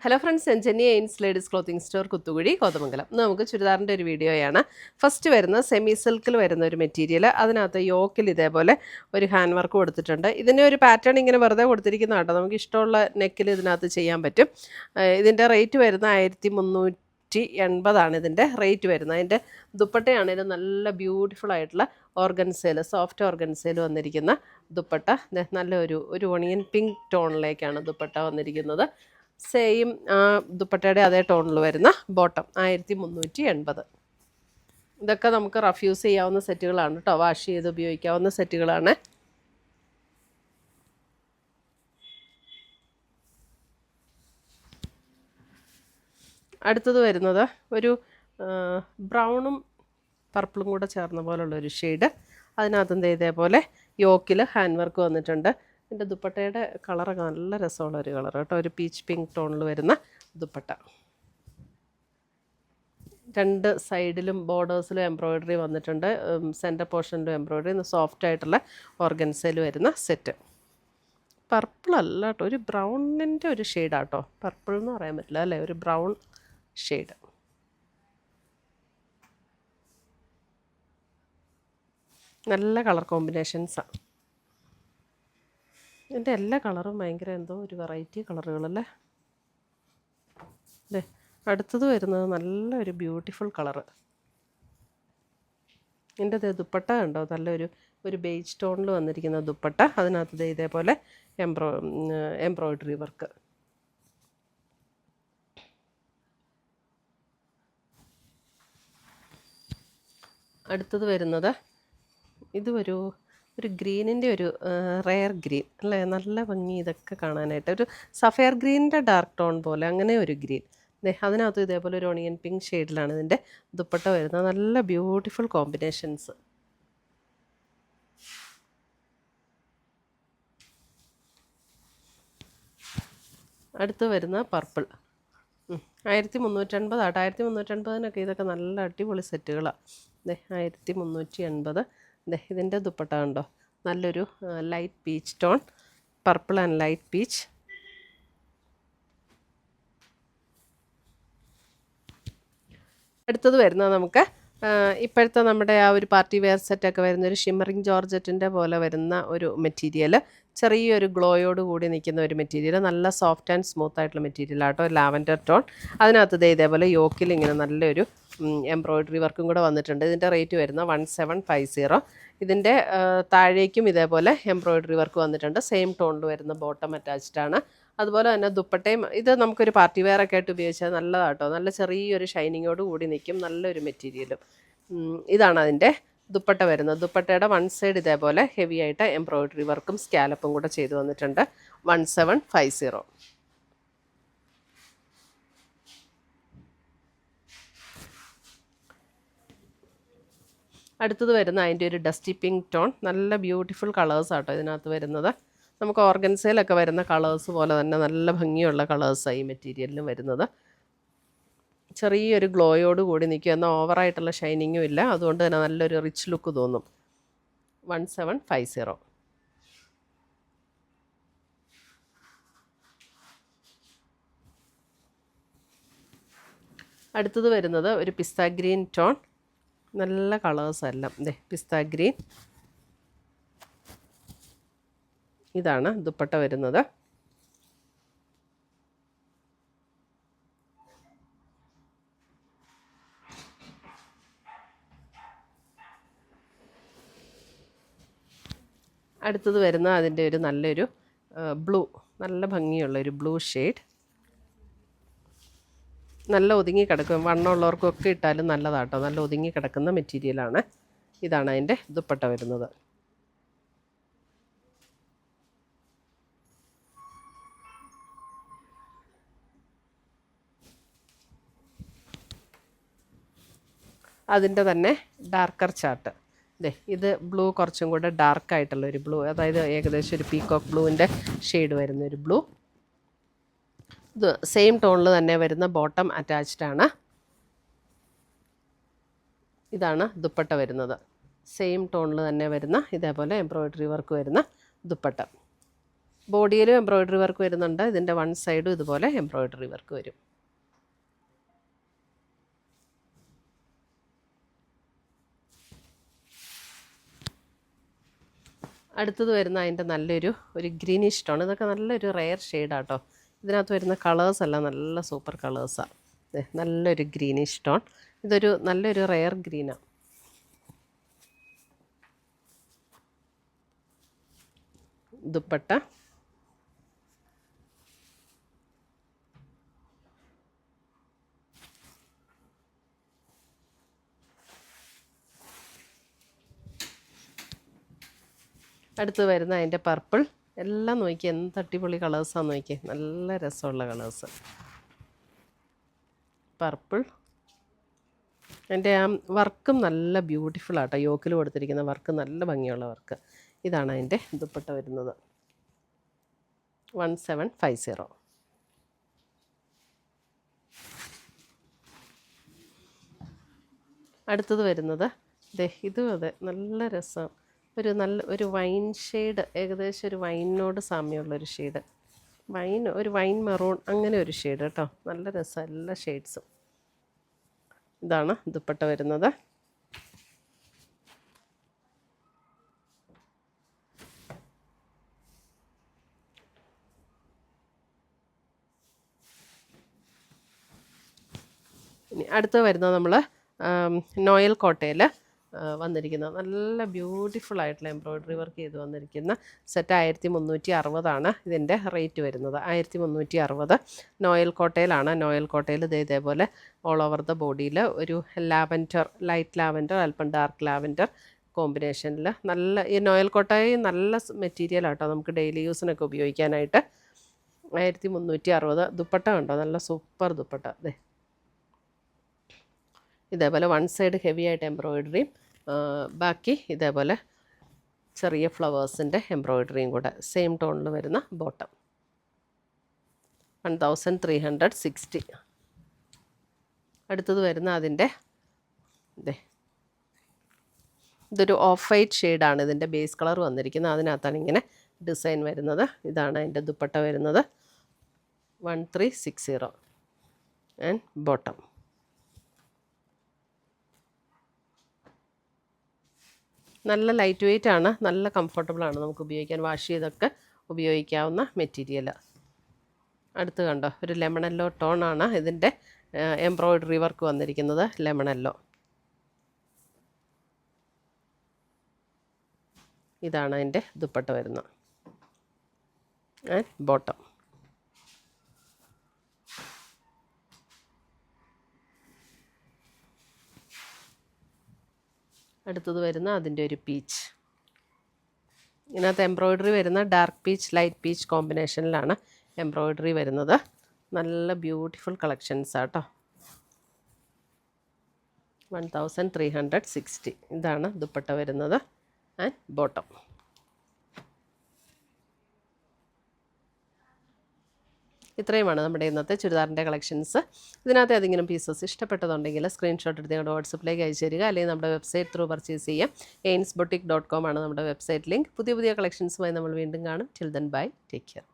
Hello friends, എൻജനി എയിൻസ് ladies clothing store Kuthukuzhi Kothamangalam. നമുക്ക് ചുരിദാറിൻ്റെ ഒരു വീഡിയോയാണ്. ഫസ്റ്റ് വരുന്ന സെമി സിൽക്കിൽ വരുന്ന ഒരു മെറ്റീരിയൽ, അതിനകത്ത് യോക്കിൽ ഇതേപോലെ ഒരു ഹാൻഡ് വർക്ക് കൊടുത്തിട്ടുണ്ട്. ഇതിൻ്റെ ഒരു പാറ്റേൺ ഇങ്ങനെ വെറുതെ കൊടുത്തിരിക്കുന്ന കേട്ടോ, നമുക്ക് ഇഷ്ടമുള്ള നെക്കിൽ ഇതിനകത്ത് ചെയ്യാൻ പറ്റും. ഇതിൻ്റെ റേറ്റ് വരുന്ന 1380 ഇതിൻ്റെ റേറ്റ് വരുന്നത്. അതിൻ്റെ ദുപ്പട്ടയാണെങ്കിലും നല്ല ബ്യൂട്ടിഫുൾ ആയിട്ടുള്ള ഓർഗൻസയിൽ, സോഫ്റ്റ് ഓർഗൻസയിൽ വന്നിരിക്കുന്ന ദുപ്പട്ട. നല്ല ഒരു ഓണിയൻ പിങ്ക് ടോണിലേക്കാണ് ദുപ്പട്ട വന്നിരിക്കുന്നത്. സെയിം ദുപ്പട്ടയുടെ അതേ ടോണിൽ വരുന്ന ബോട്ടം 1380. ഇതൊക്കെ നമുക്ക് റഫ്യൂസ് ചെയ്യാവുന്ന സെറ്റുകളാണ് കേട്ടോ, വാഷ് ചെയ്ത് ഉപയോഗിക്കാവുന്ന സെറ്റുകളാണ്. അടുത്തത് വരുന്നത് ഒരു ബ്രൗണും പർപ്പിളും കൂടെ ചേർന്ന പോലുള്ളൊരു ഷെയ്ഡ്. അതിനകത്ത് ഇതേപോലെ യോക്കിൽ ഹാൻഡ് വർക്ക് വന്നിട്ടുണ്ട്. എൻ്റെ ദുപ്പട്ടയുടെ കളറൊക്കെ നല്ല രസമുള്ള ഒരു കളർ കേട്ടോ, ഒരു പീച്ച് പിങ്ക് ടോണിൽ വരുന്ന ദുപ്പട്ട. രണ്ട് സൈഡിലും ബോർഡേഴ്സിലും എംബ്രോയ്ഡറി വന്നിട്ടുണ്ട്, സെൻറ്റർ പോർഷനിലും എംബ്രോയ്ഡറി. സോഫ്റ്റ് ആയിട്ടുള്ള ഓർഗൻസയിൽ വരുന്ന സെറ്റ്. പർപ്പിൾ അല്ല കേട്ടോ, ഒരു ബ്രൗണിൻ്റെ ഒരു ഷെയ്ഡാട്ടോ. പർപ്പിൾ എന്ന് പറയാൻ പറ്റില്ല അല്ലേ, ഒരു ബ്രൗൺ ഷെയ്ഡ്. നല്ല കളർ കോമ്പിനേഷൻസാണ്. എൻ്റെ എല്ലാ കളറും ഭയങ്കര എന്തോ ഒരു വെറൈറ്റി കളറുകളല്ലേ. അല്ലേ, അടുത്തത് വരുന്നത് നല്ല ഒരു ബ്യൂട്ടിഫുൾ കളറ്. എൻ്റെ ദുപ്പട്ട കണ്ടോ, നല്ലൊരു ബേജ് ടോണിൽ വന്നിരിക്കുന്ന ദുപ്പട്ട. അതിനകത്ത് ഇതേപോലെ എംബ്രോയ്ഡറി വർക്ക്. അടുത്തത് വരുന്നത് ഒരു ഗ്രീനിൻ്റെ ഒരു റെയർ ഗ്രീൻ അല്ലേ, നല്ല ഭംഗി ഇതൊക്കെ കാണാനായിട്ട്. ഒരു സഫയർ ഗ്രീനിൻ്റെ ഡാർക്ക് ടോൺ പോലെ അങ്ങനെ ഒരു ഗ്രീൻ. അതിനകത്ത് ഇതേപോലെ ഒരു ഓണിയൻ പിങ്ക് ഷെയ്ഡിലാണ് ഇതിൻ്റെ ദുപ്പട്ട വരുന്നത്. നല്ല ബ്യൂട്ടിഫുൾ കോമ്പിനേഷൻസ്. അടുത്ത് വരുന്ന പർപ്പിൾ 1380 ആട്ടോ. 1380 ഇതൊക്കെ നല്ല അടിപൊളി സെറ്റുകളാണ്. 1380. ഇതിൻ്റെ ദുപ്പട്ട കണ്ടോ, നല്ലൊരു light peach tone, purple and light peach. അടുത്തത് വരുന്നത് നമുക്ക് ഇപ്പോഴത്തെ നമ്മുടെ ആ ഒരു പാർട്ടി വെയർ സെറ്റൊക്കെ വരുന്ന ഒരു ഷിമ്മറിങ് ജോർജറ്റിൻ്റെ പോലെ വരുന്ന ഒരു മെറ്റീരിയൽ. ചെറിയൊരു ഗ്ലോയോട് കൂടി നിൽക്കുന്ന ഒരു മെറ്റീരിയൽ. നല്ല സോഫ്റ്റ് ആൻഡ് സ്മൂത്ത് ആയിട്ടുള്ള മെറ്റീരിയൽ ആട്ടോ, ലാവൻഡർ ടോൺ. അതിനകത്ത് ഇതേപോലെ യോക്കിൽ ഇങ്ങനെ നല്ലൊരു എംബ്രോയ്ഡറി വർക്കും കൂടെ വന്നിട്ടുണ്ട്. ഇതിൻ്റെ റേറ്റ് വരുന്ന 1750. ഇതിൻ്റെ താഴേക്കും ഇതേപോലെ എംബ്രോയ്ഡറി വർക്ക് വന്നിട്ടുണ്ട്. സെയിം ടോണിൽ വരുന്ന ബോട്ടം അറ്റാച്ച്ഡ് ആണ്. അതുപോലെ തന്നെ ദുപ്പട്ടയും ഇത് നമുക്കൊരു പാർട്ടി വെയർ ഒക്കെ ആയിട്ട് ഉപയോഗിച്ചാൽ നല്ലതാട്ടോ. നല്ല ചെറിയൊരു ഷൈനിങ്ങോട് കൂടി നിൽക്കും, നല്ലൊരു മെറ്റീരിയലും. ഇതാണ് അതിൻ്റെ ദുപ്പട്ട വരുന്നത്. ദുപ്പട്ടയുടെ വൺ സൈഡ് ഇതേപോലെ ഹെവി ആയിട്ട് എംബ്രോയ്ഡറി വർക്കും സ്കാലപ്പും കൂടെ ചെയ്തു വന്നിട്ടുണ്ട്. 1750. അടുത്തത് വരുന്ന അതിൻ്റെ ഒരു ഡസ്റ്റി പിങ്ക് ടോൺ. നല്ല ബ്യൂട്ടിഫുൾ കളേഴ്സ് ആട്ടോ ഇതിനകത്ത് വരുന്നത്. നമുക്ക് ഓർഗൻസയിലൊക്കെ വരുന്ന കളേഴ്സ് പോലെ തന്നെ നല്ല ഭംഗിയുള്ള കളേഴ്സാണ് ഈ മെറ്റീരിയലിനും വരുന്നത്. ചെറിയൊരു ഗ്ലോയോട് കൂടി നിൽക്കുക, എന്നാൽ ഓവറായിട്ടുള്ള ഷൈനിങ്ങും ഇല്ല. അതുകൊണ്ട് തന്നെ നല്ലൊരു റിച്ച് ലുക്ക് തോന്നും. 1750. അടുത്തത് വരുന്നത് ഒരു പിസ്ത ഗ്രീൻ ടോൺ. നല്ല കളേഴ്സ് എല്ലാം. പിസ്ത ഗ്രീൻ. ഇതാണ് ദുപ്പട്ട വരുന്നത്. അടുത്തത് വരുന്ന അതിൻ്റെ ഒരു നല്ലൊരു ബ്ലൂ, നല്ല ഭംഗിയുള്ള ഒരു ബ്ലൂ ഷെയ്ഡ്. നല്ല ഒതുങ്ങി കിടക്കും, വണ്ണമുള്ളവർക്കൊക്കെ ഇട്ടാലും നല്ലതാട്ടോ. നല്ല ഒതുങ്ങി കിടക്കുന്ന മെറ്റീരിയലാണ്. ഇതാണ് അതിൻ്റെ ദുപ്പട്ട വരുന്നത്. അതിൻ്റെ തന്നെ ഡാർക്കർ ചാർട്ട്. ഇത് ബ്ലൂ കുറച്ചും കൂടെ ഡാർക്കായിട്ടുള്ളൊരു ബ്ലൂ, അതായത് ഏകദേശം ഒരു പീകോക്ക് ബ്ലൂവിൻ്റെ ഷെയ്ഡ് വരുന്നൊരു ബ്ലൂ. ഇത് സെയിം ടോണിൽ തന്നെ വരുന്ന ബോട്ടം അറ്റാച്ച്ഡ് ആണ്. ഇതാണ് ദുപ്പട്ട വരുന്നത്. സെയിം ടോണിൽ തന്നെ വരുന്ന ഇതേപോലെ എംബ്രോയ്ഡറി വർക്ക് വരുന്ന ദുപ്പട്ട. ബോഡിയിലും എംബ്രോയ്ഡറി വർക്ക് വരുന്നുണ്ട്. ഇതിൻ്റെ വൺ സൈഡും ഇതുപോലെ എംബ്രോയ്ഡറി വർക്ക് വരും. അടുത്തത് വരുന്ന അതിൻ്റെ നല്ലൊരു ഗ്രീനിഷ് ടോൺ. ഇതൊക്കെ നല്ലൊരു റെയർ ഷെയ്ഡാട്ടോ. ഇതിനകത്ത് വരുന്ന കളേഴ്സ് എല്ലാം നല്ല സൂപ്പർ കളേഴ്സാണ്. നല്ലൊരു ഗ്രീനിഷ് ടോൺ. ഇതൊരു നല്ലൊരു റെയർ ഗ്രീനാണ്. ദുപ്പട്ട അടുത്ത് വരുന്ന അതിൻ്റെ പർപ്പിൾ. എല്ലാം നോക്കിയേ എന്ത് അടിപൊളി കളേഴ്സാന്ന് നോക്കിയേ. നല്ല രസമുള്ള കളേഴ്സ്. പർപ്പിൾ. എൻ്റെ ആ വർക്കും നല്ല ബ്യൂട്ടിഫുൾ ആട്ടോ. യോക്കിൽ കൊടുത്തിരിക്കുന്ന വർക്ക് നല്ല ഭംഗിയുള്ള വർക്ക്. ഇതാണ് അതിൻ്റെ ദുപ്പട്ട വരുന്നത്. 1750. അടുത്തത് വരുന്നത് ഇതും അതെ നല്ല രസം. ഒരു വൈൻ ഷെയ്ഡ്, ഏകദേശം ഒരു വൈനിനോട് സാമ്യമുള്ളൊരു ഷെയ്ഡ്. ഒരു വൈൻ മെറൂൺ അങ്ങനെ ഒരു ഷെയ്ഡ് കേട്ടോ. നല്ല രസം എല്ലാ ഷെയ്ഡ്സും. ഇതാണ് ദുപ്പട്ട വരുന്നത്. ഇനി അടുത്ത് വരുന്നത് നമ്മൾ നോയൽ കോട്ടയിൽ വന്നിരിക്കുന്ന നല്ല ബ്യൂട്ടിഫുൾ ആയിട്ടുള്ള എംബ്രോയ്ഡറി വർക്ക് ചെയ്ത് വന്നിരിക്കുന്ന സെറ്റ് 1360 ഇതിൻ്റെ റേറ്റ് വരുന്നത്. 1360 നോയൽ കോട്ടയിലാണ്. നോയൽ കോട്ടയിൽ ഇതേപോലെ ഓൾ ഓവർ ദ ബോഡിയിൽ ഒരു ലൈറ്റ് ലാവൻഡർ അല്പം ഡാർക്ക് ലാവൻഡർ കോമ്പിനേഷനിൽ നല്ല ഈ നോയൽ കോട്ടയിൽ നല്ല മെറ്റീരിയൽ ആട്ടോ. നമുക്ക് ഡെയിലി യൂസിനൊക്കെ ഉപയോഗിക്കാനായിട്ട്. 1360. ദുപ്പട്ട കണ്ടോ, നല്ല സൂപ്പർ ദുപ്പട്ട. ഇതേപോലെ വൺ സൈഡ് ഹെവി ആയിട്ട് എംബ്രോയ്ഡറിയും ബാക്കി ഇതേപോലെ ചെറിയ ഫ്ലവേഴ്സിൻ്റെ എംബ്രോയ്ഡറിയും കൂടെ സെയിം ടോണിൽ വരുന്ന ബോട്ടം. 1360. അടുത്തത് വരുന്ന അതിൻ്റെ ഇതൊരു ഓഫ് വൈറ്റ് ഷെയ്ഡാണ് ഇതിൻ്റെ ബേസ് കളർ വന്നിരിക്കുന്നത്. അതിനകത്താണ് ഇങ്ങനെ ഡിസൈൻ വരുന്നത്. ഇതാണ് അതിൻ്റെ ദുപ്പട്ട വരുന്നത്. 1360 ആൻഡ് ബോട്ടം. നല്ല ലൈറ്റ് വെയ്റ്റ് ആണ്, നല്ല കംഫർട്ടബിളാണ് നമുക്ക് ഉപയോഗിക്കാൻ. വാഷ് ചെയ്തൊക്കെ ഉപയോഗിക്കാവുന്ന മെറ്റീരിയൽ. അടുത്ത് കണ്ടോ, ഒരു ലെമൺ യെല്ലോ ടോണാണ് ഇതിൻ്റെ എംബ്രോയ്ഡറി വർക്ക് വന്നിരിക്കുന്നത്. Lemon yellow. ഇതാണ് അതിൻ്റെ ദുപ്പട്ട വരുന്നത് ആൻഡ് ബോട്ടം. അടുത്തത് വരുന്ന അതിൻ്റെ ഒരു പീച്ച്. ഇതിനകത്ത് എംബ്രോയ്ഡറി വരുന്ന ഡാർക്ക് പീച്ച് ലൈറ്റ് പീച്ച് കോമ്പിനേഷനിലാണ് എംബ്രോയ്ഡറി വരുന്നത്. നല്ല ബ്യൂട്ടിഫുൾ കളക്ഷൻസ് ആട്ടോ. 1360. ഇതാണ് ദുപ്പട്ട വരുന്നത് ആൻഡ് ബോട്ടം. ഇത്രയുമാണ് നമ്മുടെ ഇന്നത്തെ ചുരിദാറിൻ്റെ കളക്ഷൻസ്. ഇതിനകത്ത് ഏതെങ്കിലും പീസസ് ഇഷ്ടപ്പെട്ടതുണ്ടെങ്കിൽ സ്ക്രീൻഷോട്ട് എടുത്ത് ഞങ്ങളുടെ വാട്സപ്പിലേക്ക് അയച്ചു തരിക. അല്ലെങ്കിൽ നമ്മുടെ വെബ്സൈറ്റ് ത്രൂ പർച്ചേസ് ചെയ്യാം. ainsboutique.com ആണ് നമ്മുടെ വെബ്സൈറ്റ് ലിങ്ക്. പുതിയ കളക്ഷൻസുമായി നമ്മൾ വീണ്ടും കാണും. Till then bye, take care.